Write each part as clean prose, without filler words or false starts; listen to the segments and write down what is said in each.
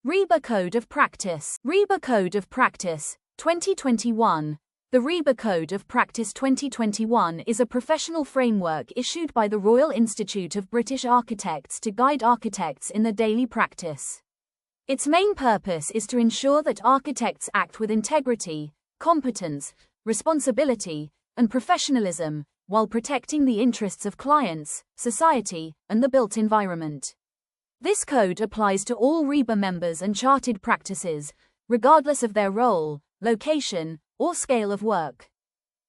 Riba Code of Practice. Riba Code of Practice, 2021. The Riba Code of Practice 2021 is a professional framework issued by the Royal Institute of British Architects to guide architects in their daily practice. Its main purpose is to ensure that architects act with integrity, competence, responsibility, and professionalism, while protecting the interests of clients, society, and the built environment. This code applies to all Riba members and chartered practices, regardless of their role, location, or scale of work.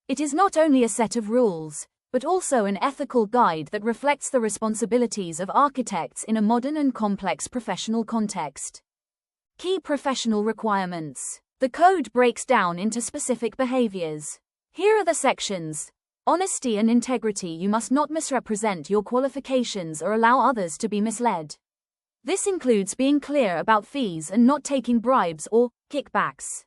It is not only a set of rules, but also an ethical guide that reflects the responsibilities of architects in a modern and complex professional context. Key professional requirements. The code breaks down into specific behaviors. Here are the sections. Honesty and integrity. You must not misrepresent your qualifications or allow others to be misled. This includes being clear about fees and not taking bribes or kickbacks.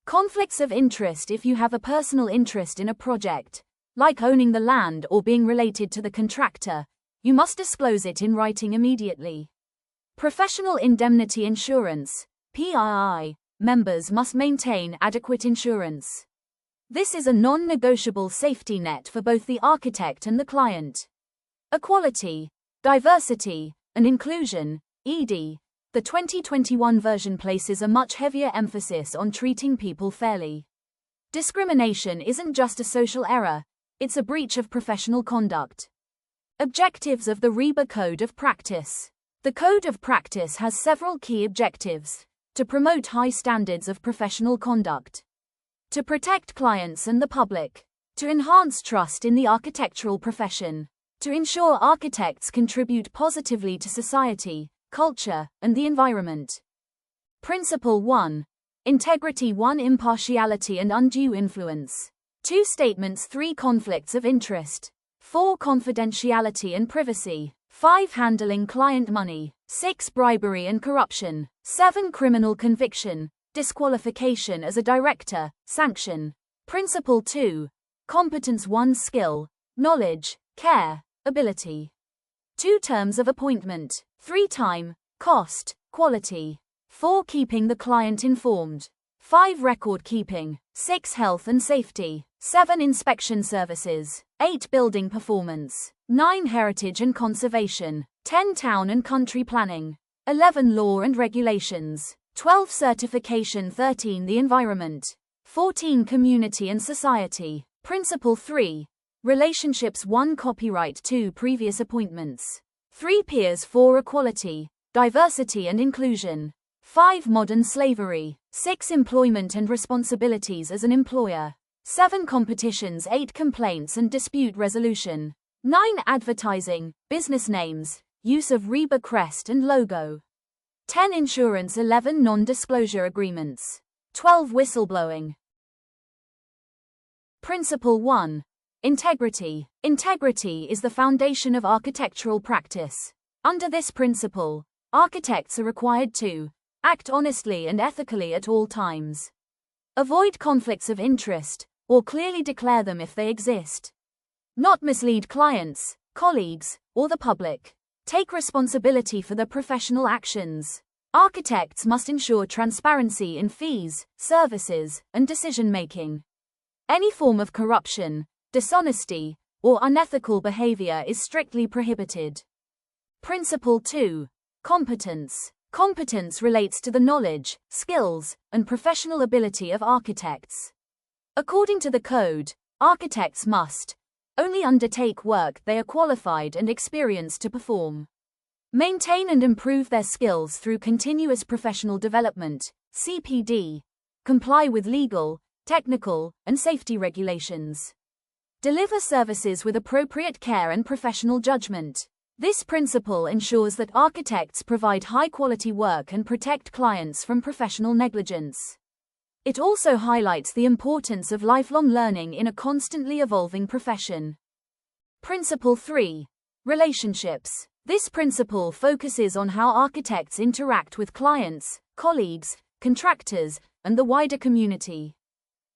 Conflicts of interest. If you have a personal interest in a project, like owning the land or being related to the contractor, you must disclose it in writing immediately. Professional indemnity insurance, PII. Members must maintain adequate insurance. This is a non-negotiable safety net for both the architect and the client. Equality, diversity, and inclusion, ED. The 2021 version places a much heavier emphasis on treating people fairly. Discrimination isn't just a social error, it's a breach of professional conduct. Objectives of the Riba Code of Practice. The Code of Practice has several key objectives: to promote high standards of professional conduct, to protect clients and the public, to enhance trust in the architectural profession, to ensure architects contribute positively to society, culture, and the environment. Principle 1. Integrity. 1. Impartiality and undue influence. 2. Statements. 3. Conflicts of interest. 4. Confidentiality and privacy. 5. Handling client money. 6. Bribery and corruption. 7. Criminal conviction, disqualification as a director, sanction. Principle 2. Competence. 1. Skill, knowledge, care, ability. 2. Terms of appointment. 3. Time, cost, quality. 4. Keeping the client informed. 5. Record keeping. 6. Health and safety. 7. Inspection services. 8. Building performance. 9. Heritage and conservation. 10. Town and country planning. 11. Law and regulations. 12. Certification. 13. The environment. 14. Community and society. Principle 3. Relationships. 1. Copyright. 2. Previous appointments. 3. Peers. 4. Equality, diversity and inclusion. 5. Modern slavery. 6. Employment and responsibilities as an employer. 7. Competitions. 8. Complaints and dispute resolution. 9. Advertising, business names, use of Riba crest and logo. 10. Insurance. 11. Non-disclosure agreements. 12. Whistleblowing. Principle 1. Integrity. Integrity is the foundation of architectural practice. Under this principle, architects are required to act honestly and ethically at all times, avoid conflicts of interest, or clearly declare them if they exist, not mislead clients, colleagues, or the public, take responsibility for their professional actions. Architects must ensure transparency in fees, services, and decision-making. Any form of corruption, dishonesty, or unethical behavior is strictly prohibited. Principle 2. Competence. Competence relates to the knowledge, skills, and professional ability of architects. According to the code, architects must only undertake work they are qualified and experienced to perform, maintain and improve their skills through continuous professional development, CPD, comply with legal, technical, and safety regulations, deliver services with appropriate care and professional judgment. This principle ensures that architects provide high-quality work and protect clients from professional negligence. It also highlights the importance of lifelong learning in a constantly evolving profession. Principle 3. Relationships. This principle focuses on how architects interact with clients, colleagues, contractors, and the wider community.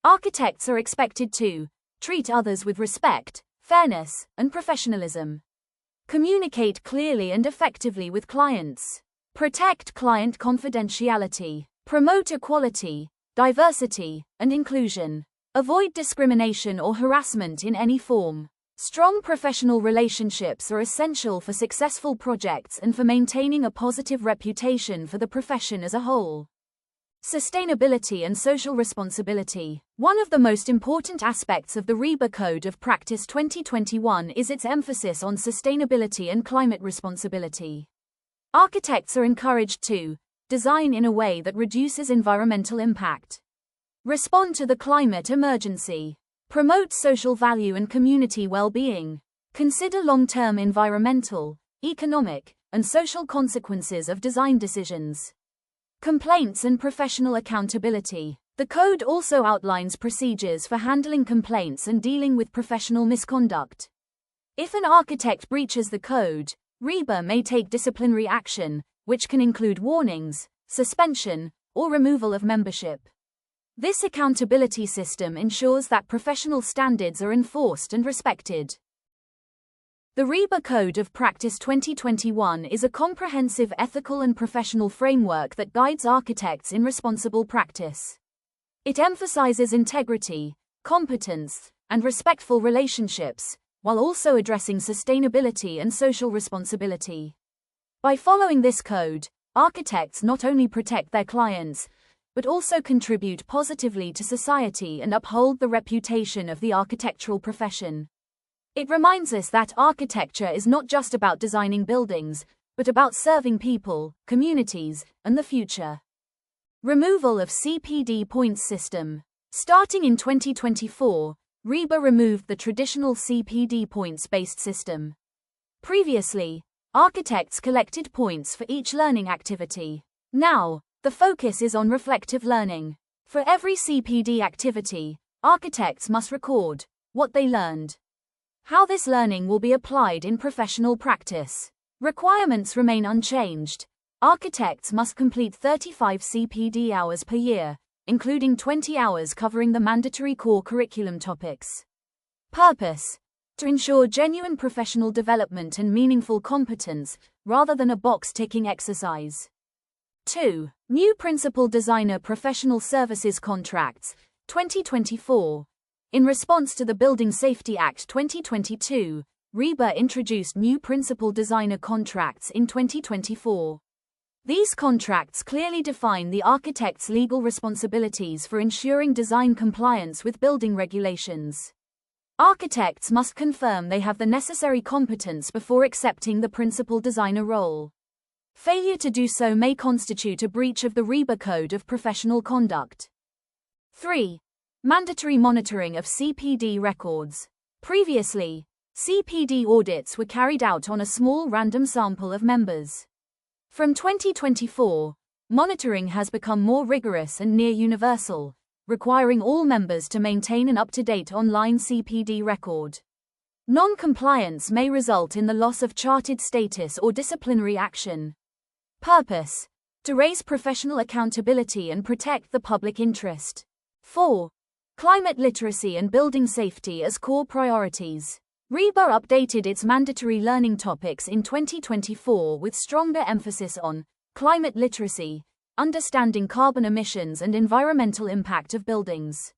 Architects are expected to treat others with respect, fairness, and professionalism. Communicate clearly and effectively with clients. Protect client confidentiality. Promote equality, diversity, and inclusion. Avoid discrimination or harassment in any form. Strong professional relationships are essential for successful projects and for maintaining a positive reputation for the profession as a whole. Sustainability and social responsibility. One of the most important aspects of the Riba Code of Practice 2021 is its emphasis on sustainability and climate responsibility. Architects are encouraged to design in a way that reduces environmental impact, respond to the climate emergency, promote social value and community well-being, consider long-term environmental, economic, and social consequences of design decisions. Complaints and professional accountability. The code also outlines procedures for handling complaints and dealing with professional misconduct. If an architect breaches the code, Riba may take disciplinary action, which can include warnings, suspension, or removal of membership. This accountability system ensures that professional standards are enforced and respected. The Riba Code of Practice 2021 is a comprehensive ethical and professional framework that guides architects in responsible practice. It emphasizes integrity, competence, and respectful relationships, while also addressing sustainability and social responsibility. By following this code, architects not only protect their clients, but also contribute positively to society and uphold the reputation of the architectural profession. It reminds us that architecture is not just about designing buildings, but about serving people, communities, and the future. Removal of CPD points system. Starting in 2024, Riba removed the traditional CPD points-based system. Previously, architects collected points for each learning activity. Now, the focus is on reflective learning. For every CPD activity, architects must record what they learned, how this learning will be applied in professional practice. Requirements remain unchanged. Architects must complete 35 CPD hours per year, including 20 hours covering the mandatory core curriculum topics. Purpose: to ensure genuine professional development and meaningful competence, rather than a box-ticking exercise. 2. New Principal Designer Professional Services Contracts, 2024. In response to the Building Safety Act 2022, Riba introduced new principal designer contracts in 2024. These contracts clearly define the architect's legal responsibilities for ensuring design compliance with building regulations. Architects must confirm they have the necessary competence before accepting the principal designer role. Failure to do so may constitute a breach of the Riba Code of Professional Conduct. 3. Mandatory monitoring of CPD records. Previously, CPD audits were carried out on a small random sample of members. From 2024, monitoring has become more rigorous and near universal, requiring all members to maintain an up-to-date online CPD record. Non-compliance may result in the loss of chartered status or disciplinary action. Purpose: to raise professional accountability and protect the public interest. 4. Climate literacy and building safety as core priorities. Riba updated its mandatory learning topics in 2024 with stronger emphasis on climate literacy, understanding carbon emissions and environmental impact of buildings.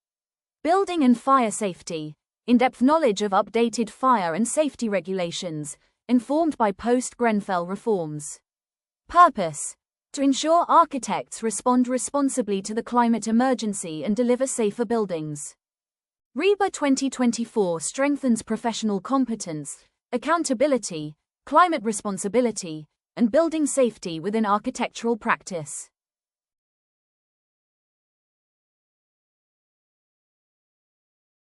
Building and fire safety, in-depth knowledge of updated fire and safety regulations, informed by post-Grenfell reforms. Purpose: to ensure architects respond responsibly to the climate emergency and deliver safer buildings. Riba 2024 strengthens professional competence, accountability, climate responsibility, and building safety within architectural practice.